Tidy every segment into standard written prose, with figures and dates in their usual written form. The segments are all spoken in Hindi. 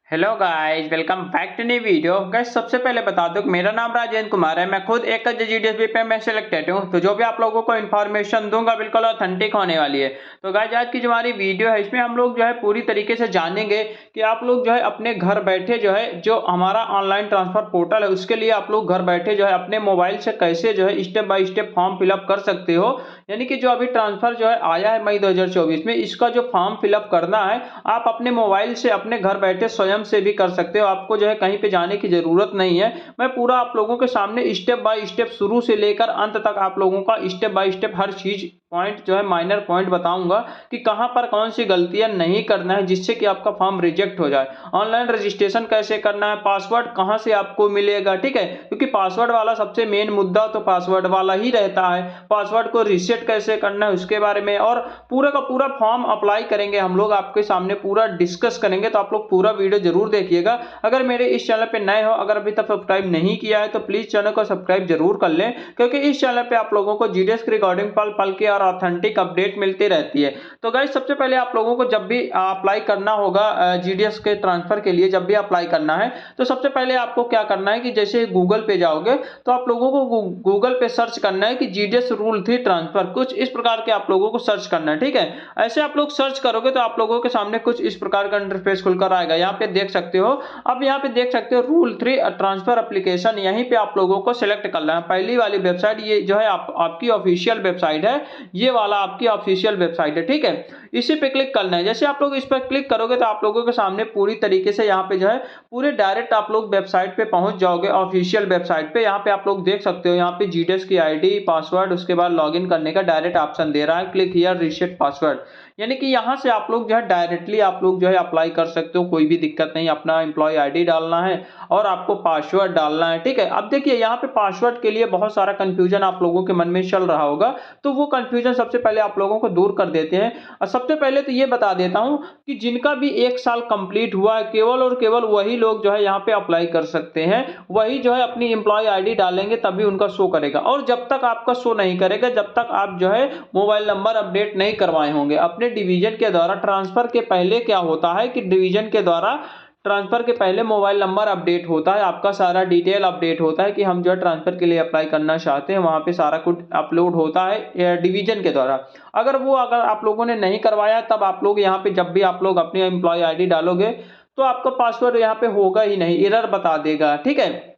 Hello guys, welcome back to new video. Guys, सबसे पहले बता दूं कि मेरा नाम राजेंद्र कुमार है। मैं खुद एक जीडीएस पे मैं सिलेक्टेड हूं, तो जो भी आप लोगों को इन्फॉर्मेशन दूंगा बिल्कुल ऑथेंटिक होने वाली है। तो गाइस, आज की जो हमारी वीडियो है इसमें हम लोग जो है पूरी तरीके से जानेंगे कि आप लोग जो है अपने घर बैठे जो है जो हमारा ऑनलाइन ट्रांसफर पोर्टल है उसके लिए आप लोग घर बैठे जो है अपने मोबाइल से कैसे जो है step by step form fill up कर सकते हो। यानी कि जो अभी ट्रांसफर जो है आया है मई 2024 में, इसका जो फॉर्म फिलअप करना है आप अपने मोबाइल से अपने घर बैठे स्वयं से भी कर सकते हो। आपको जो है कहीं पे जाने की जरूरत नहीं है। मैं पूरा आप लोगों के सामने स्टेप बाय स्टेप शुरू से लेकर अंत तक आप लोगों का स्टेप बाय स्टेप हर चीज पॉइंट जो है माइनर पॉइंट बताऊंगा कि कहां पर कौन सी गलतियां नहीं करना है जिससे कि आपका फॉर्म रिजेक्ट हो जाए। ऑनलाइन रजिस्ट्रेशन कैसे करना है, पासवर्ड कहां से आपको मिलेगा, ठीक है, क्योंकि पासवर्ड वाला सबसे मेन मुद्दा तो पासवर्ड वाला ही रहता है। पासवर्ड को रीसेट कैसे करना है उसके बारे में, और पूरा का पूरा फॉर्म अप्लाई करेंगे हम लोग, आपके सामने पूरा डिस्कस करेंगे। तो आप लोग पूरा वीडियो जरूर देखिएगा। अगर मेरे इस चैनल पे नए हो, अगर अभी तक सब्सक्राइब नहीं किया है तो प्लीज चैनल को सब्सक्राइब जरूर कर लें, क्योंकि इस चैनल पे आप लोगों को जीडीएस की रिकॉर्डिंग पल पल की और ऑथेंटिक अपडेट मिलती रहती है। तो गाइस, सबसे पहले आप लोगों को जब भी अप्लाई करना होगा जीडीएस के ट्रांसफर के लिए, जब भी अप्लाई करना है तो सबसे पहले आपको क्या करना है कि जैसे गूगल पे जाओगे तो आप लोगों को गूगल पे सर्च करना है कि जीडीएस रूल 3 ट्रांसफर, कुछ इस प्रकार के आप लोगों को सर्च करना है। ठीक है, ऐसे आप लोग सर्च करोगे तो आप लोगों के सामने कुछ इस प्रकार का इंटरफेस खुलकर आएगा। यहाँ पे देख सकते हो, अब यहाँ पे देख सकते हो रूल 3 ट्रांसफर एप्लीकेशन, यहीं पे आप लोगों को सिलेक्ट करना है। पहली वाली वेबसाइट ये जो है आपकी ऑफिशियल वेबसाइट है, ये वाला आपकी ऑफिशियल वेबसाइट है। ठीक है, इसी पे क्लिक करना है। जैसे आप लोग इस पर क्लिक करोगे तो आप लोगों के सामने पूरी तरीके से यहाँ पे जो है पूरे डायरेक्ट आप लोग वेबसाइट पे पहुंच जाओगे, ऑफिशियल वेबसाइट पे। यहाँ पे आप लोग देख सकते हो, यहाँ पे जीडीएस की आईडी, पासवर्ड, उसके बाद लॉगिन करने का डायरेक्ट ऑप्शन दे रहा है, क्लिक हियर रीसेट पासवर्ड। यानी कि यहाँ से आप लोग जो है डायरेक्टली आप लोग जो है अप्लाई कर सकते हो, कोई भी दिक्कत नहीं। अपना एम्प्लॉय आईडी डालना है और आपको पासवर्ड डालना है। ठीक है, अब देखिए यहाँ पे पासवर्ड के लिए बहुत सारा कंफ्यूजन आप लोगों के मन में चल रहा होगा, तो वो कंफ्यूजन सबसे पहले आप लोगों को दूर कर देते हैं। और सबसे पहले तो ये बता देता हूं कि जिनका भी 1 साल कंप्लीट हुआ है केवल और केवल वही लोग जो है यहाँ पे अप्लाई कर सकते हैं। वही जो है अपनी एम्प्लॉय आईडी डालेंगे तभी उनका शो करेगा, और जब तक आपका शो नहीं करेगा जब तक आप जो है मोबाइल नंबर अपडेट नहीं करवाए होंगे अपने डिवीजन के द्वारा। ट्रांसफर के पहले क्या होता है कि डिवीजन के द्वारा ट्रांसफर के पहले मोबाइल नंबर अपडेट होता है, आपका सारा डिटेल अपडेट होता है कि हम जो है ट्रांसफर के लिए अप्लाई करना चाहते हैं, वहां पे सारा कुछ अपलोड होता है डिवीजन के द्वारा। अगर आप लोगों ने नहीं करवाया तब आप लोग यहाँ पे जब भी आप लोग अपनी एम्प्लॉय आईडी डालोगे तो आपका पासवर्ड यहाँ पे होगा ही नहीं, एरर बता देगा। ठीक है,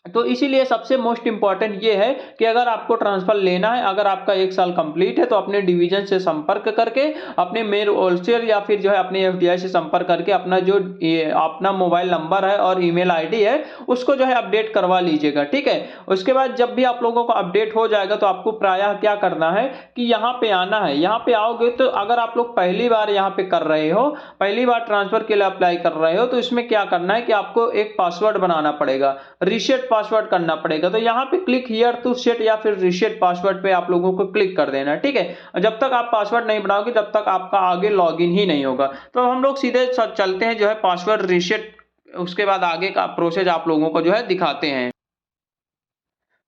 तो इसीलिए सबसे मोस्ट इंपॉर्टेंट ये है कि अगर आपको ट्रांसफर लेना है, अगर आपका 1 साल कंप्लीट है तो अपने डिवीजन से संपर्क करके, अपने मेल होलसेल या फिर जो है अपने एफडीआई से संपर्क करके अपना जो अपना मोबाइल नंबर है और ईमेल आईडी है उसको जो है अपडेट करवा लीजिएगा। ठीक है, उसके बाद जब भी आप लोगों को अपडेट हो जाएगा तो आपको प्रायः क्या करना है कि यहाँ पे आना है। यहाँ पे आओगे तो अगर आप लोग पहली बार यहाँ पे कर रहे हो, पहली बार ट्रांसफर के लिए अप्लाई कर रहे हो, तो इसमें क्या करना है कि आपको एक पासवर्ड बनाना पड़ेगा, रीसेट पासवर्ड करना पड़ेगा। तो यहाँ पे क्लिक हियर टू सेट या फिर रीसेट पासवर्ड पे आप लोगों को क्लिक कर देना है। ठीक है, जब तक आप पासवर्ड नहीं बनाओगे जब तक आपका आगे लॉगिन ही नहीं होगा। तो हम लोग सीधे चलते हैं जो है पासवर्ड रीसेट, उसके बाद आगे का प्रोसेस आप लोगों को जो है दिखाते हैं।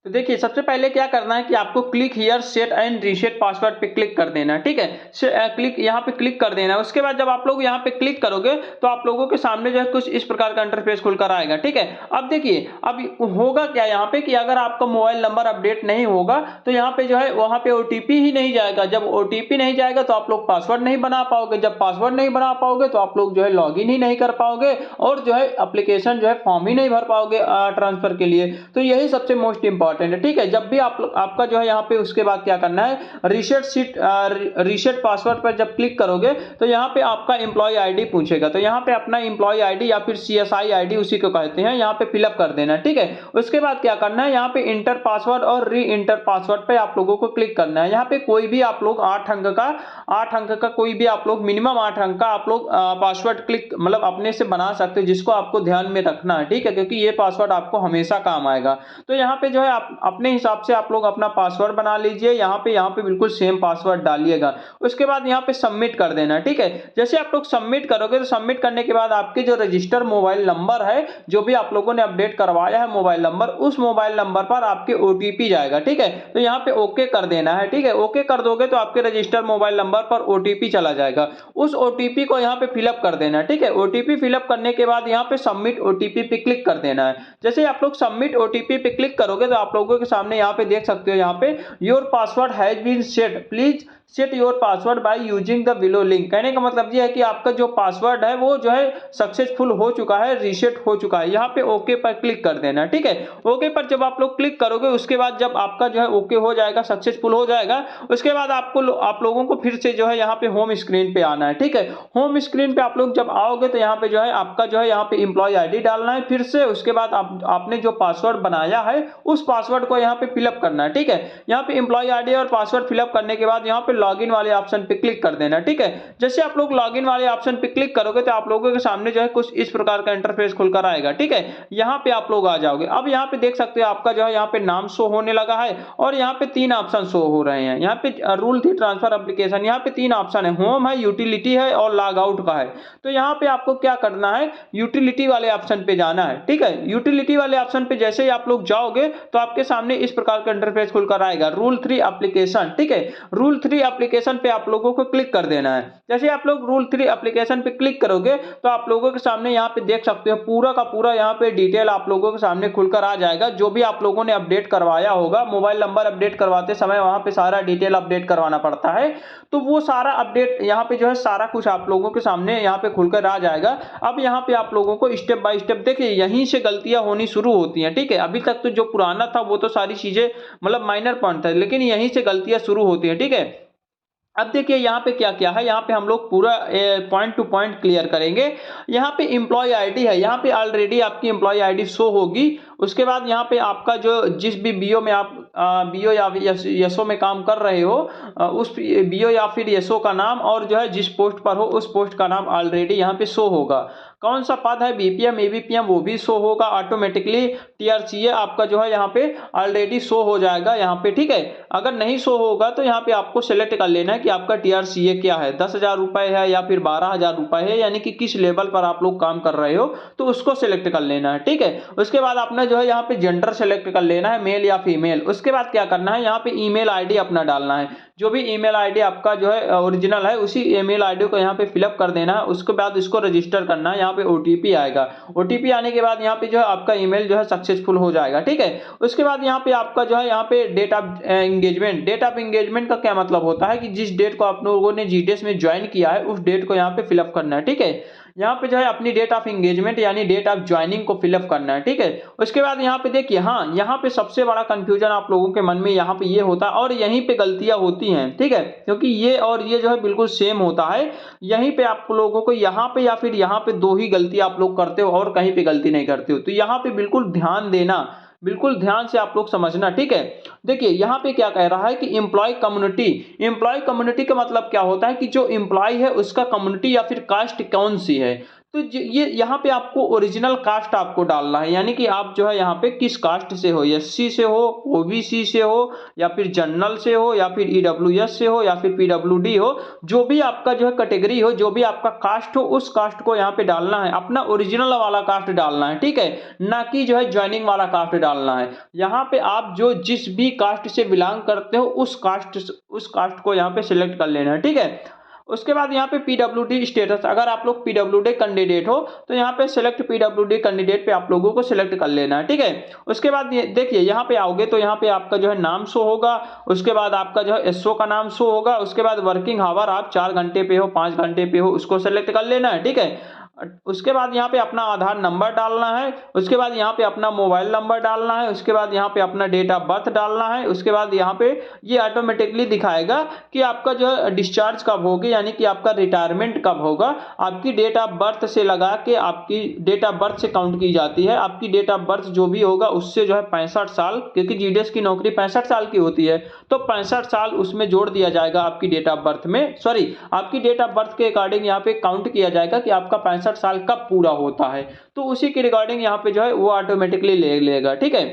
तो देखिए, सबसे पहले क्या करना है कि आपको click here set and reset password पे क्लिक कर देना है। ठीक है, क्लिक यहाँ पे क्लिक कर देना है। उसके बाद जब आप लोग यहाँ पे क्लिक करोगे तो आप लोगों के सामने जो है कुछ इस प्रकार का इंटरफेस खुलकर आएगा। ठीक है, अब देखिए अब होगा क्या यहाँ पे कि अगर आपका मोबाइल नंबर अपडेट नहीं होगा तो यहाँ पे जो है वहां पे ओटीपी ही नहीं जाएगा। जब ओटीपी नहीं जाएगा तो आप लोग पासवर्ड नहीं बना पाओगे, जब पासवर्ड नहीं बना पाओगे तो आप लोग जो है लॉगिन ही नहीं कर पाओगे और जो है एप्लीकेशन जो है फॉर्म ही नहीं भर पाओगे ट्रांसफर के लिए। तो यही सबसे मोस्ट इंपॉर्टेंट है। ठीक है, जब भी आपका जो है यहाँ पे उसके बाद क्या करना है, रीसेट पासवर्ड पर जब क्लिक करोगे तो यहाँ पे आपका एम्प्लॉय आईडी पूछेगा। तो यहाँ पे अपना एम्प्लॉय आईडी या फिर सीएसआई आईडी उसी को कहते हैं, यहाँ पे फिलअप कर देना है। ठीक है, उसके बाद क्या करना है, यहाँ पे इंटर पासवर्ड और री इंटर पासवर्ड पे आप लोगों को क्लिक करना है। यहाँ पे कोई भी आप लोग 8 अंक का कोई भी आप लोग मिनिमम 8 अंक का आप लोग पासवर्ड क्लिक मतलब अपने से बना सकते हो, जिसको आपको ध्यान में रखना है। ठीक है, क्योंकि ये पासवर्ड आपको हमेशा काम आएगा। तो यहाँ पे जो है आप अपने हिसाब से आप लोग अपना पासवर्ड बना लीजिए, यहाँ पे बिल्कुल सेम पासवर्ड डालिएगा। उसके बाद यहाँ पे सबमिट कर देना, ठीक है। जैसे आप लोग सबमिट करोगे तो सबमिट करने के बाद आपके जो रजिस्टर मोबाइल नंबर है, जो भी आप लोगों ने अपडेट करवाया है मोबाइल नंबर, उस मोबाइल नंबर पर आपके ओटीपी जाएगा, ठीक है। तो यहाँ पे ओके कर देना है, ठीक है। ओके कर दोगे तो आपके रजिस्टर मोबाइल नंबर पर ओटीपी चला जाएगा। उस ओटीपी को यहाँ पे फिलअप कर देना है, ठीक है। ओटीपी फिलअप करने के बाद यहाँ पे सबमिट ओटीपी पे क्लिक कर देना है। जैसे आप लोग सबमिट ओटीपी पे क्लिक करोगे तो आप लोगों के सामने यहाँ पे देख सकते हो, यहाँ पे your password has been set, please set your password by using the below link. कहने का मतलब ये है कि आपका जो पासवर्ड है वो जो है सक्सेसफुल हो चुका है, रीसेट हो चुका है। यहाँ पे ओके पर क्लिक कर देना, ठीक है। ओके पर जब आप लोग क्लिक करोगे उसके बाद जब आपका जो है ओके हो जाएगा, सक्सेसफुल हो जाएगा, उसके बाद आप लोगों को फिर से जो है यहाँ पे होम स्क्रीन पे आना है, ठीक है। होम स्क्रीन पे आप लोग जब आओगे तो यहाँ पे जो है आपका जो है यहाँ पे एम्प्लॉय आईडी डालना है फिर से। उसके बाद आपने जो पासवर्ड बनाया है उस पासवर्ड को यहाँ पे फिलअप करना है, ठीक है। यहाँ पे एम्प्लॉय आईडी और पासवर्ड फिलअप करने के बाद यहाँ पे लॉगिन वाले ऑप्शन पे क्लिक कर देना, ठीक है। जैसे आप लोग लॉगिन वाले ऑप्शन पे क्लिक करोगे तो आप लोगों के सामने जो है कुछ इस प्रकार का इंटरफेस खुलकर आएगा, ठीक है। यहाँ पे आप लोग आ जाओगे। अब यहाँ पे देख सकते हो आपका जो है यहाँ पे नाम शो होने लगा है और यहाँ पे 3 ऑप्शन शो हो रहे हैं। यहाँ पे रूल थी ट्रांसफर एप्लीकेशन, यहाँ पे 3 ऑप्शन है, होम है, यूटिलिटी है और लॉग आउट का है। तो यहाँ पे आपको क्या करना है, यूटिलिटी वाले ऑप्शन पे जाना है, ठीक है। यूटिलिटी वाले ऑप्शन पे जैसे ही आप लोग जाओगे तो आपके सामने इस प्रकार का इंटरफेस खुलकर आएगा, रूल 3 एप्लीकेशन, ठीक है। रूल 3 एप्लीकेशन पे आप लोगों को क्लिक कर देना है। जैसे आप लोग रूल 3 एप्लीकेशन पे क्लिक करोगे तो आप लोगों के सामने यहाँ पे देख सकते हो पूरा का पूरा यहाँ पे डिटेल आप लोगों के सामने खुलकर आ जाएगा। जो भी आप लोगों ने अपडेट करवाया होगा, मोबाइल नंबर अपडेट करवाते समय वहां पे सारा डिटेल अपडेट करवाना पड़ता है, तो वो सारा अपडेट यहाँ पे जो है सारा कुछ आप लोगों के सामने यहाँ पे खुलकर आ जाएगा। अब यहाँ पे आप लोगों को स्टेप बाय स्टेप देखिए यहीं से गलतियां होनी शुरू होती हैं, ठीक है। अभी तक तो जो पुराना था वो तो सारी चीजें मतलब माइनर पॉइंट था, लेकिन यहीं से गलतियां शुरू होती हैं, ठीक है। अब देखिए यहाँ पे क्या क्या है, यहाँ पे हम लोग पूरा पॉइंट टू पॉइंट क्लियर करेंगे। यहाँ पे एम्प्लॉय आईडी है, यहाँ पे ऑलरेडी आपकी एम्प्लॉय आईडी शो होगी। उसके बाद यहाँ पे आपका जो जिस भी बीओ में आप बीओ या एसओ में काम कर रहे हो उस बीओ या फिर एसओ का नाम और जो है जिस पोस्ट पर हो उस पोस्ट का नाम ऑलरेडी यहाँ पे शो होगा। कौन सा पद है, बीपीएम एबीपीएम, वो भी शो होगा ऑटोमेटिकली। टीआरसीए आपका जो है यहाँ पे ऑलरेडी शो हो जाएगा यहाँ पे, ठीक है। अगर नहीं शो होगा तो यहाँ पे आपको सेलेक्ट कर लेना है कि आपका टीआरसीए क्या है, 10,000 रुपए है या फिर 12,000 रुपए है, यानी कि किस लेवल पर आप लोग काम कर रहे हो तो उसको सिलेक्ट कर लेना है, ठीक है। उसके बाद आपने जो है यहाँ पे जेंडर सेलेक्ट कर लेना है, मेल या फीमेल। उसके बाद क्या करना है, यहाँ पे ईमेल आईडी अपना डालना है, जो भी ईमेल आईडी आपका जो है ओरिजिनल है उसी ईमेल आईडी को यहाँ पे फिलअप कर देना है। उसके बाद इसको रजिस्टर करना है, यहाँ पे ओटीपी आएगा। ओटीपी आने के बाद यहाँ पे जो है आपका ईमेल जो है सक्सेसफुल हो जाएगा, ठीक है। उसके बाद यहाँ पे आपका जो है यहाँ पे date of engagement, date of engagement का क्या मतलब होता है कि जिस डेट को आप लोगों ने जीडीएस में ज्वाइन किया है उस डेट को यहाँ पे फिलअप करना है, ठीक है। यहाँ पे जो है अपनी डेट ऑफ एंगेजमेंट यानी डेट ऑफ ज्वाइनिंग को फिलअप करना है, ठीक है। उसके बाद यहाँ पे देखिए, हाँ यहाँ पे सबसे बड़ा कंफ्यूजन आप लोगों के मन में यहाँ पे ये होता है और यहीं पे गलतियां होती हैं, ठीक है, क्योंकि ये और ये जो है बिल्कुल सेम होता है। यहीं पे आप लोगों को यहाँ पे या फिर यहाँ पे 2 ही गलती आप लोग करते हो और कहीं पे गलती नहीं करते हो, तो यहाँ पे बिल्कुल ध्यान देना, बिल्कुल ध्यान से आप लोग समझना, ठीक है। देखिए यहाँ पे क्या कह रहा है कि एम्प्लॉय कम्युनिटी, एम्प्लॉय कम्युनिटी का मतलब क्या होता है कि जो एम्प्लॉय है उसका कम्युनिटी या फिर कास्ट कौन सी है। तो ये यहाँ पे आपको ओरिजिनल कास्ट आपको डालना है, यानी कि आप जो है यहाँ पे किस कास्ट से हो, एससी से हो, ओबीसी से हो या फिर जनरल से हो या फिर ईडब्ल्यूएस से हो या फिर पीडब्ल्यूडी हो, जो भी आपका जो है कैटेगरी हो, जो भी आपका कास्ट हो उस कास्ट को यहाँ पे डालना है, अपना ओरिजिनल वाला कास्ट डालना है, ठीक है, ना कि जो है ज्वाइनिंग वाला कास्ट डालना है। यहाँ पे आप जो जिस भी कास्ट से बिलोंग करते हो उस कास्ट को यहाँ पे सिलेक्ट कर लेना है, ठीक है। उसके बाद यहाँ पे पीडब्ल्यूडी स्टेटस, अगर आप लोग पीडब्ल्यूडी कैंडिडेट हो तो यहाँ पे सिलेक्ट पीडब्ल्यूडी कैंडिडेट पे आप लोगों को सिलेक्ट कर लेना है, ठीक है। उसके बाद देखिए यहाँ पे आओगे तो यहाँ पे आपका जो है नाम शो होगा, उसके बाद आपका जो है एसओ का नाम शो होगा, उसके बाद वर्किंग आवर आप 4 घंटे पे हो 5 घंटे पे हो उसको सिलेक्ट कर लेना है, ठीक है। उसके बाद यहाँ पे अपना आधार नंबर डालना है, उसके बाद यहाँ पे अपना मोबाइल नंबर डालना है, उसके बाद यहाँ पे अपना डेट ऑफ बर्थ डालना है। उसके बाद यहाँ पे ये ऑटोमेटिकली दिखाएगा कि आपका जो है डिस्चार्ज कब होगी, यानी कि आपका रिटायरमेंट कब होगा। आपकी डेट ऑफ बर्थ से लगा के आपकी डेट ऑफ बर्थ से काउंट की जाती है। आपकी डेट ऑफ बर्थ जो भी होगा उससे जो है 65 साल, क्योंकि जीडीएस की नौकरी 65 साल की होती है, तो 65 साल उसमें जोड़ दिया जाएगा आपकी डेट ऑफ बर्थ में, सॉरी आपकी डेट ऑफ बर्थ के अकॉर्डिंग यहाँ पे काउंट किया जाएगा कि आपका 65 साल कब पूरा होता है, तो उसी के रिगार्डिंग यहाँ पे जो है वो ऑटोमेटिकली ले लेगा, ठीक है।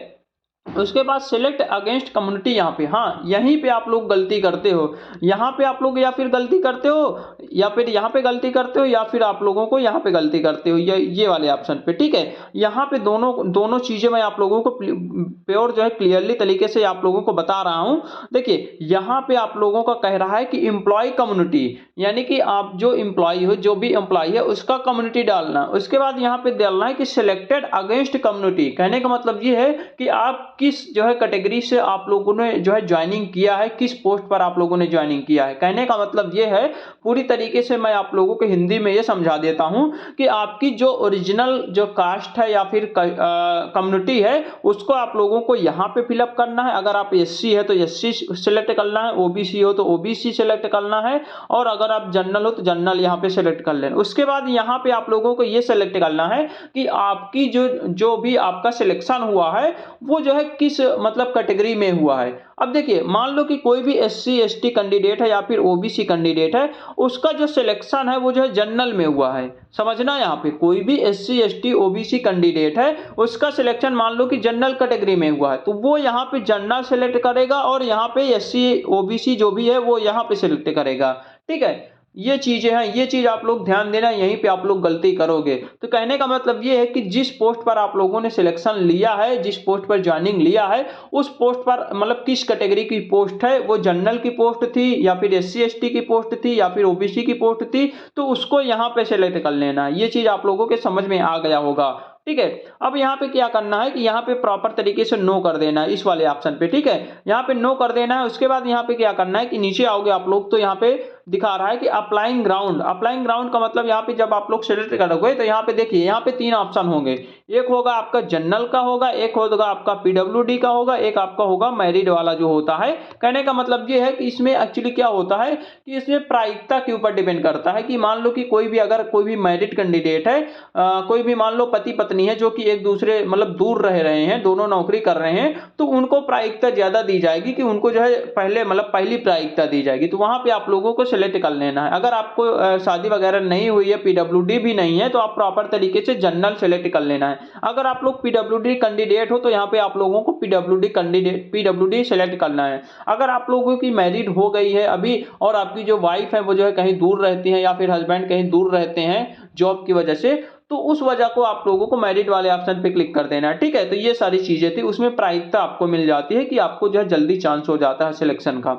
उसके बाद सिलेक्ट अगेंस्ट कम्युनिटी, यहाँ पे हाँ यहीं पे आप लोग गलती करते हो, यहाँ पे आप लोग या फिर गलती करते हो या फिर यहाँ पे गलती करते हो या फिर आप लोगों को यहाँ पे गलती करते हो, ये वाले ऑप्शन पे, ठीक है। यहाँ पे दोनों दोनों चीजें मैं आप लोगों को प्योर जो है क्लियरली तरीके से आप लोगों को बता रहा हूँ। देखिए यहाँ पे आप लोगों का कह रहा है कि एम्प्लॉय कम्युनिटी, यानी कि आप जो एम्प्लॉय हो, जो भी एम्प्लॉय है उसका कम्युनिटी डालना। उसके बाद यहाँ पे डालना है कि सिलेक्टेड अगेंस्ट कम्युनिटी, कहने का मतलब ये है कि आप किस जो है कैटेगरी से आप लोगों ने जो है ज्वाइनिंग किया है, किस पोस्ट पर आप लोगों ने ज्वाइनिंग किया है। कहने का मतलब ये है, पूरी तरीके से मैं आप लोगों को हिंदी में ये समझा देता हूं कि आपकी जो ओरिजिनल जो कास्ट है या फिर कम्युनिटी है उसको आप लोगों को यहाँ पे फिलअप करना है। अगर आप एससी है तो एससी सिलेक्ट करना है, ओबीसी हो तो ओबीसी सिलेक्ट करना है, और अगर आप जनरल हो तो जनरल यहाँ पे सिलेक्ट कर लेना। उसके बाद यहाँ पे आप लोगों को ये सिलेक्ट करना है कि आपकी जो भी आपका सिलेक्शन हुआ है वो जो है किस मतलब कैटेगरी में हुआ है। अब देखिए मान लो कि कोई भी एससी एसटी कैंडिडेट है या फिर ओबीसी कैंडिडेट है, उसका जो सिलेक्शन है वो जो है जनरल में हुआ है। समझना, यहाँ पे कोई भी एससी एसटी ओबीसी कैंडिडेट है उसका सिलेक्शन मान लो कि जनरल कैटेगरी में हुआ है, तो वो यहाँ पे जनरल सेलेक्ट करेगा और यहाँ पे एससी ओबीसी जो भी है वो यहाँ पे सिलेक्ट करेगा, ठीक है। ये चीजें हैं, ये चीज आप लोग ध्यान देना, यहीं पे आप लोग गलती करोगे। तो कहने का मतलब ये है कि जिस पोस्ट पर आप लोगों ने सिलेक्शन लिया है, जिस पोस्ट पर ज्वाइनिंग लिया है, उस पोस्ट पर मतलब किस कैटेगरी की पोस्ट है, वो जनरल की पोस्ट थी या फिर एससी एसटी की पोस्ट थी या फिर ओबीसी की पोस्ट थी, तो उसको यहाँ पे सिलेक्ट कर लेना। ये चीज आप लोगों के समझ में आ गया होगा, ठीक है। अब यहाँ पे क्या करना है कि यहाँ पे प्रॉपर तरीके से नो कर देना है इस वाले ऑप्शन पे, ठीक है। यहाँ पे नो कर देना है। उसके बाद यहाँ पे क्या करना है कि नीचे आओगे आप लोग तो यहाँ पे दिखा रहा है कि अप्लाइंग ग्राउंड। अप्लाइंग ग्राउंड का मतलब यहाँ पे जब आप लोग सिलेक्ट करोगे तो यहाँ पे देखिए यहाँ पे 3 ऑप्शन होंगे, एक होगा आपका जनरल का होगा, एक होगा आपका पीडब्ल्यूडी का होगा, एक आपका होगा मैरिड वाला जो होता है। कहने का मतलब ये है कि इसमें एक्चुअली क्या होता है कि इसमें प्रायिकता के ऊपर डिपेंड करता है कि मान लो कि कोई भी अगर कोई भी मैरिड कैंडिडेट है, कोई भी मान लो पति पत्नी है जो कि एक दूसरे मतलब दूर रह रहे हैं, दोनों नौकरी कर रहे हैं, तो उनको प्रायिकता ज्यादा दी जाएगी कि उनको जो है पहले मतलब पहली प्रायिकता दी जाएगी, तो वहां पे आप लोगों को सिलेक्ट कर लेना है। अगर आपको शादी वगैरह नहीं हुई है, पीडब्ल्यूडी भी नहीं है, तो आप प्रॉपर तरीके से जनरल सेलेक्ट कर लेना है। अगर आप लोग पीडब्ल्यूडी कैंडिडेट हो तो यहाँ पे आप लोगों को पीडब्ल्यूडी सेलेक्ट करना है। अगर आप लोगों की मैरिड हो गई है अभी और आपकी जो वाइफ है वो जो है कहीं दूर रहती है या फिर हस्बैंड कहीं दूर रहते हैं जॉब की वजह से, तो उस वजह को आप लोगों को मैरिड वाले ऑप्शन पे क्लिक कर देना है, ठीक है। तो ये सारी चीजें थी, उसमें प्रायिकता आपको मिल जाती है कि आपको जो है जल्दी चांस हो जाता है सिलेक्शन का।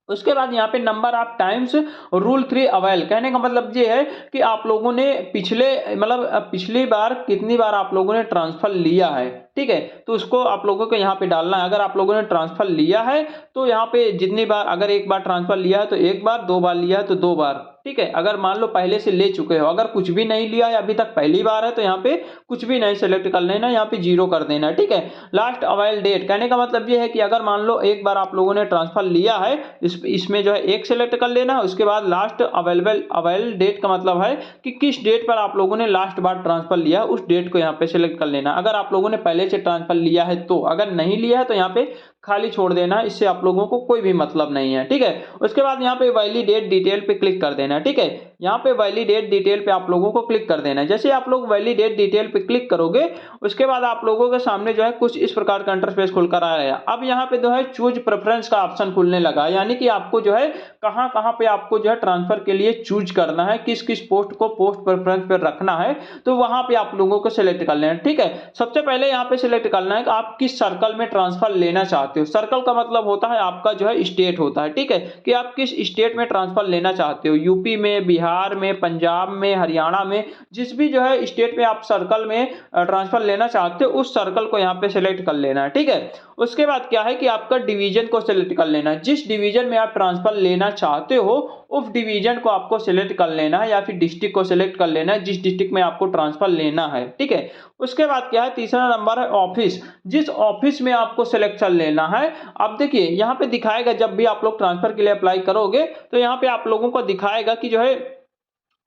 उसके बाद यहाँ पे number of times rule 3 avail, कहने का मतलब ये है कि आप लोगों ने पिछली बार कितनी बार आप लोगों ने ट्रांसफर लिया है, ठीक है। तो उसको आप लोगों को यहाँ पे डालना है। अगर आप लोगों ने ट्रांसफर लिया है तो यहाँ पे जितनी बार, अगर एक बार ट्रांसफर लिया है तो एक बार, 2 बार लिया है तो 2 बार, ठीक है। अगर मान लो पहले से ले चुके हो, अगर कुछ भी नहीं लिया है अभी तक पहली बार है तो यहाँ पे कुछ भी नहीं सेलेक्ट कर लेना, यहाँ पे 0 कर देना है, ठीक है। लास्ट अवेल डेट, कहने का मतलब ये है कि अगर मान लो एक बार आप लोगों ने ट्रांसफर लिया है, इसमें जो है 1 सेलेक्ट कर लेना है। उसके बाद लास्ट अवेल डेट का मतलब है कि किस डेट पर आप लोगों ने लास्ट बार ट्रांसफर लिया, उस डेट को यहाँ पे सेलेक्ट कर लेना। अगर आप लोगों ने पहले से ट्रांसफर लिया है तो, अगर नहीं लिया है तो यहाँ पे खाली छोड़ देना है, इससे आप लोगों को कोई भी मतलब नहीं है, ठीक है। उसके बाद यहाँ पे वैलिडेट डिटेल पे क्लिक कर देना है, ठीक है। यहाँ पे वैलिडेट डिटेल पे आप लोगों को क्लिक कर देना है। जैसे आप लोग वैलिडेट डिटेल पे क्लिक करोगे उसके बाद आप लोगों के सामने जो है कुछ इस प्रकार का इंटरफेस खुलकर आएगा। अब यहाँ पे जो है चूज प्रेफरेंस का ऑप्शन खुलने लगा, यानी कि आपको जो है कहाँ कहाँ पे आपको जो है ट्रांसफर के लिए चूज करना है, किस किस पोस्ट को पोस्ट प्रेफरेंस पे रखना है, तो वहां पे आप लोगों को सिलेक्ट कर लेना है, ठीक है। सबसे पहले यहाँ पे सिलेक्ट करना है कि आप किस सर्कल में ट्रांसफर लेना चाहते हो। सर्कल का मतलब होता है आपका जो है स्टेट होता है, ठीक है, कि आप किस स्टेट में ट्रांसफर लेना चाहते हो, यूपी में, बिहार में, पंजाब में, हरियाणा में, जिस भी जो है स्टेट में आप सर्कल में ट्रांसफर लेना चाहते हो उस सर्कल को यहाँ पे सिलेक्ट कर लेना है, ठीक है। उसके बाद क्या है कि आपका डिवीजन को सिलेक्ट कर लेना है, जिस डिवीजन में आप ट्रांसफर लेना चाहते हो उस डिवीजन को आपको सिलेक्ट कर लेना है, या फिर डिस्ट्रिक्ट को सिलेक्ट कर लेना है जिस डिस्ट्रिक्ट में आपको ट्रांसफर लेना है, ठीक है। उसके बाद क्या है, तीसरा नंबर है ऑफिस, जिस ऑफिस में आपको सिलेक्शन लेना है। अब देखिए यहाँ पे दिखाएगा, जब भी आप लोग ट्रांसफर के लिए अप्लाई करोगे तो यहाँ पे आप लोगों को दिखाएगा कि जो है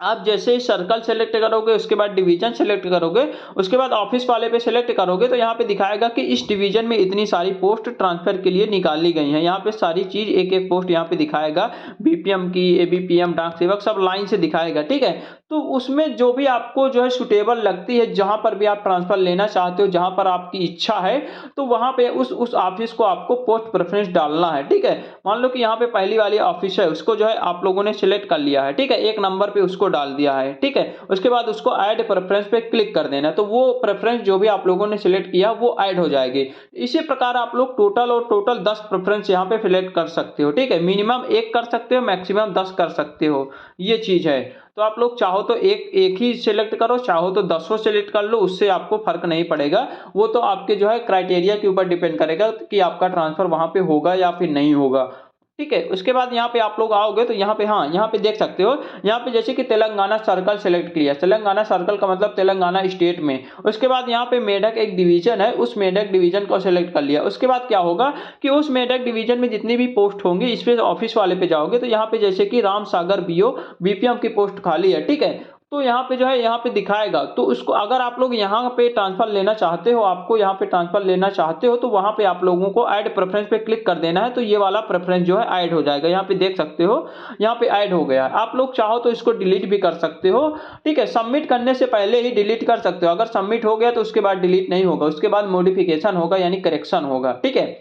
आप जैसे ही सर्कल सेलेक्ट करोगे उसके बाद डिवीजन सेलेक्ट करोगे उसके बाद ऑफिस वाले पे सेलेक्ट करोगे तो यहाँ पे दिखाएगा कि इस डिवीजन में इतनी सारी पोस्ट ट्रांसफर के लिए निकाली गई हैं। यहाँ पे सारी चीज एक एक पोस्ट यहाँ पे दिखाएगा, बीपीएम की, एबीपीएम, डाक सेवक, सब लाइन से दिखाएगा, ठीक है। तो उसमें जो भी आपको जो है सुटेबल लगती है, जहाँ पर भी आप ट्रांसफ़र लेना चाहते हो, जहाँ पर आपकी इच्छा है, तो वहाँ पे उस ऑफ़िस को आपको पोस्ट प्रेफ़रेंस डालना है, ठीक है? मान लो कि यहाँ पे पहली वाली ऑफ़िस है, उसको जो है आप लोगों ने सिलेक्ट कर लिया है, ठीक है? 1 नंबर पे उसको डाल दिया है, ठीक है? उसके बाद उसको ऐड प्रेफ़रेंस पे क्लिक कर देना है, तो वो प्रेफ़रेंस जो भी आप लोगों ने सिलेक्ट किया, वो ऐड हो जाएगी। इसी प्रकार आप लोग टोटल 10 प्रेफ़रेंस यहाँ पे सिलेक्ट कर सकते हो, ठीक है? मिनिमम 1 कर सकते हो, मैक्सिमम 10 कर सकते हो, ये चीज़ है। तो आप लोग चाहो तो एक ही सिलेक्ट करो, चाहो तो दसों सिलेक्ट कर लो, उससे आपको फ़र्क नहीं पड़ेगा। वो तो आपके जो है क्राइटेरिया के ऊपर डिपेंड करेगा कि आपका ट्रांसफ़र वहाँ पे होगा या फिर नहीं होगा। ठीक है? उसके बाद यहाँ पे आप लोग आओगे तो यहाँ पे हाँ, यहाँ पे देख सकते हो, यहाँ पे जैसे कि तेलंगाना सर्कल सेलेक्ट किया। तेलंगाना सर्कल का मतलब तेलंगाना स्टेट में। उसके बाद यहाँ पे मेडक एक डिवीज़न है, उस मेडक डिवीज़न को सेलेक्ट कर लिया। उसके बाद क्या होगा कि उस मेडक डिवीज़न में जितनी भी पोस्ट होंगी, इस पे ऑफिस वाले पे जाओगे तो यहाँ पे जैसे कि राम सागर बीओ बीपीएम की पोस्ट खाली है, ठीक है? तो यहाँ पे जो है यहाँ पे दिखाएगा, तो उसको अगर आप लोग यहाँ पे ट्रांसफर लेना चाहते हो, आपको यहाँ पे ट्रांसफर लेना चाहते हो, तो वहाँ पे आप लोगों को ऐड प्रेफरेंस पे क्लिक कर देना है, तो ये वाला प्रेफरेंस जो है ऐड हो जाएगा। यहाँ पे देख सकते हो, यहाँ पे ऐड हो गया। आप लोग चाहो तो इसको डिलीट भी कर सकते हो, ठीक है? सबमिट करने से पहले ही डिलीट कर सकते हो। अगर सबमिट हो गया तो उसके बाद डिलीट नहीं होगा, उसके बाद मॉडिफिकेशन होगा यानी करेक्शन होगा, ठीक है?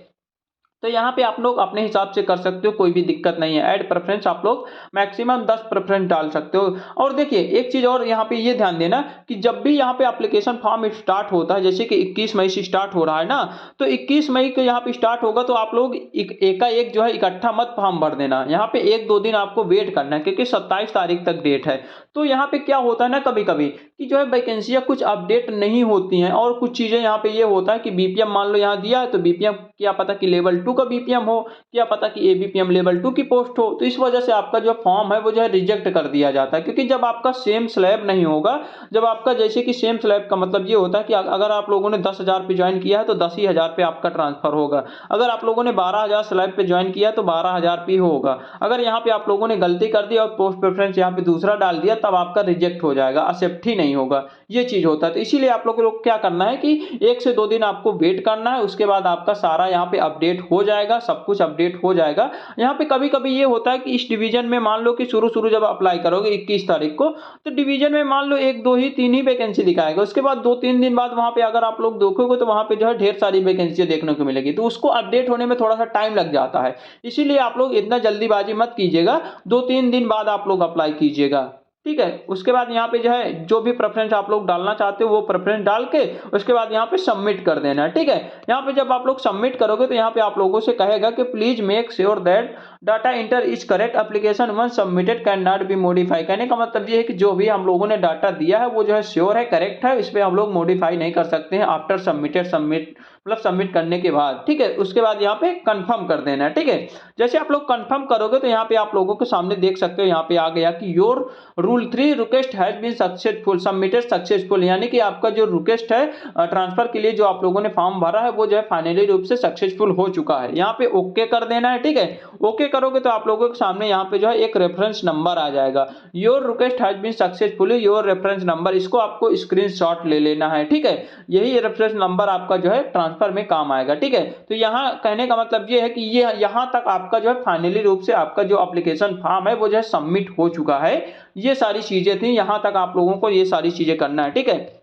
तो यहाँ पे आप लोग अपने हिसाब से कर सकते हो, कोई भी दिक्कत नहीं है। ऐड प्रेफरेंस आप लोग मैक्सिमम 10 प्रेफरेंस डाल सकते हो। और देखिए एक चीज़ और यहाँ पे ये ध्यान देना कि जब भी यहाँ पे एप्लीकेशन फॉर्म स्टार्ट होता है, जैसे कि 21 मई से स्टार्ट हो रहा है ना, तो 21 मई को यहाँ पे स्टार्ट होगा, तो आप लोग एकाएक जो है इकट्ठा मत फॉर्म भर देना। यहाँ पे 1-2 दिन आपको वेट करना है, क्योंकि 27 तारीख तक डेट है। तो यहाँ पे क्या होता है ना, कभी-कभी कि जो है वैकेंसियाँ कुछ अपडेट नहीं होती हैं, और कुछ चीज़ें यहाँ पे ये होता है कि बीपीएम मान लो यहाँ दिया है, तो बीपीएम क्या पता कि लेवल 2 का बीपीएम हो, क्या पता कि एबीपीएम लेवल 2 की पोस्ट हो, तो इस वजह से आपका जो फॉर्म है वो जो है रिजेक्ट कर दिया जाता है। क्योंकि जब आपका सेम स्लैब नहीं होगा, जब आपका जैसे कि सेम स्लैब का मतलब ये होता है कि अगर आप लोगों ने 10,000 पे ज्वाइन किया है तो 10 ही हज़ार पे आपका ट्रांसफर होगा। अगर आप लोगों ने 12,000 स्लैब पे ज्वाइन किया है तो 12,000 पे ही होगा। अगर यहाँ पे आप लोगों ने गलती कर दी और पोस्ट प्रेफरेंस यहाँ पे दूसरा डाल दिया, तब आपका रिजेक्ट हो जाएगा, एक्सेप्ट ही नहीं होगा। ये चीज होता है। तो इसीलिए आप लोगों को क्या करना है कि 1 से 2 दिन आपको वेट करना है, उसके बाद आपका सारा यहाँ पे अपडेट हो जाएगा, सब कुछ अपडेट हो जाएगा। यहाँ पे कभी-कभी ये होता है कि इस डिवीजन में मान लो कि शुरू-शुरू जब अप्लाई करोगे 21 तारीख को, तो डिवीजन में मान लो 1, 2 ही 3 ही वैकेंसी दिखाएगा। उसके बाद 2-3 दिन बाद वहाँ पे अगर आप लोग देखोगे तो वहाँ पे जो है ढेर सारी वैकेंसी देखने को मिलेगी। तो उसको अपडेट होने में थोड़ा सा टाइम लग जाता है। इसीलिए आप लोग इतना जल्दीबाजी मत कीजिएगा, 2-3 दिन बाद आप लोग अप्लाई कीजिएगा। ठीक है? उसके बाद यहाँ पे जो है जो भी प्रेफरेंस आप लोग डालना चाहते हो वो प्रेफरेंस डाल के उसके बाद यहाँ पे सबमिट कर देना है। ठीक है? यहाँ पे जब आप लोग सबमिट करोगे तो यहाँ पे आप लोगों से कहेगा कि please make sure that data enter is correct, application once submitted can not be modify. कहने का मतलब ये है कि जो भी हम लोगों ने डाटा दिया है वो जो है श्योर है, करेक्ट है, इस पे हम लोग मॉडिफाई नहीं कर सकते हैं आफ्टर सबमिट मतलब सबमिट करने के बाद। ठीक है? उसके बाद यहाँ पे कंफर्म कर देना है। ठीक है? जैसे आप लोग कंफर्म करोगे तो यहाँ पे आप लोगों के सामने देख सकते हो, यहाँ पे आ गया कि your rule 3 request has been successful submitted successful, यानी कि आपका जो रिक्वेस्ट है ट्रांसफर के लिए जो आप लोगों ने फॉर्म भरा है वो जो है फाइनली रूप से सक्सेसफुल हो चुका है। यहाँ पे ओके कर देना है। ठीक है? ओके करोगे तो आप लोगों के सामने यहाँ पे जो है एक रेफरेंस नंबर आ जाएगा, your request has been successfully your reference number, इसको आपको स्क्रीनशॉट ले लेना है। ठीक है? यही रेफरेंस नंबर आपका जो है ट्रांसफर में काम आएगा। ठीक है? तो यहाँ कहने का मतलब ये है कि ये यहाँ तक आपका जो है फाइनली रूप से आपका जो एप्लीकेशन फॉर्म है वो जो है सबमिट हो चुका है। ये सारी चीजें थी, यहाँ तक आप लोगों को ये सारी चीजें करना है। ठीक है?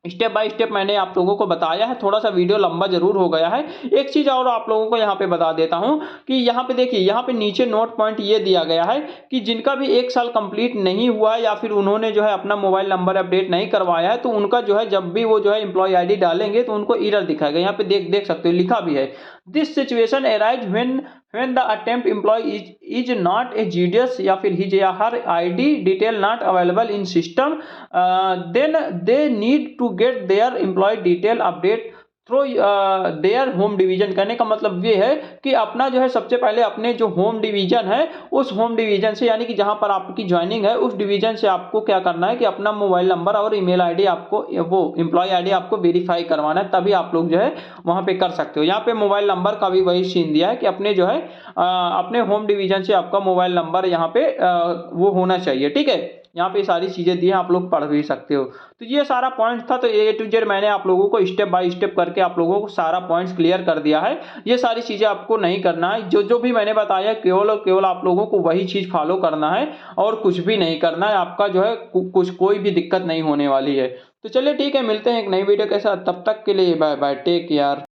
स्टेप बाय स्टेप मैंने आप लोगों को बताया है, थोड़ा सा वीडियो लंबा जरूर हो गया है। एक चीज और आप लोगों को यहाँ पे बता देता हूँ कि यहाँ पे देखिए, यहाँ पे नीचे नोट पॉइंट ये दिया गया है कि जिनका भी 1 साल कंप्लीट नहीं हुआ है या फिर उन्होंने जो है अपना मोबाइल नंबर अपडेट नहीं करवाया है, तो उनका जो है जब भी वो जो है एम्प्लॉय आईडी डालेंगे तो उनको एरर दिखाएगा। यहाँ पे देख सकते हो लिखा भी है, this situation arise when the attempt employee is not a GDS या फिर his या her ID detail not available in system, then they need to get their employee detail update through their home division. कहने का मतलब ये है कि अपना जो है सबसे पहले अपने जो होम डिवीजन है उस होम डिवीजन से, यानी कि जहां पर आपकी ज्वाइनिंग है उस डिवीजन से आपको क्या करना है कि अपना मोबाइल नंबर और ईमेल आईडी आपको वो एम्प्लॉय आईडी आपको वेरीफाई करवाना है, तभी आप लोग जो है वहां पे कर सकते हो। यहाँ पे मोबाइल नंबर का भी वही सीन दिया है कि अपने जो है अपने होम डिवीजन से आपका मोबाइल नंबर यहाँ पे वो होना चाहिए। ठीक है? यहाँ पे सारी चीज़ें दी हैं, आप लोग पढ़ भी सकते हो। तो ये सारा पॉइंट था, तो ए टू जेड मैंने आप लोगों को स्टेप बाय स्टेप करके आप लोगों को सारा पॉइंट्स क्लियर कर दिया है। ये सारी चीज़ें आपको नहीं करना है, जो जो भी मैंने बताया केवल और केवल आप लोगों को वही चीज़ फॉलो करना है और कुछ भी नहीं करना है। आपका जो है कुछ कोई भी दिक्कत नहीं होने वाली है। तो चलिए ठीक है, मिलते हैं एक नई वीडियो के साथ, तब तक के लिए बाय बाय, टेक केयर।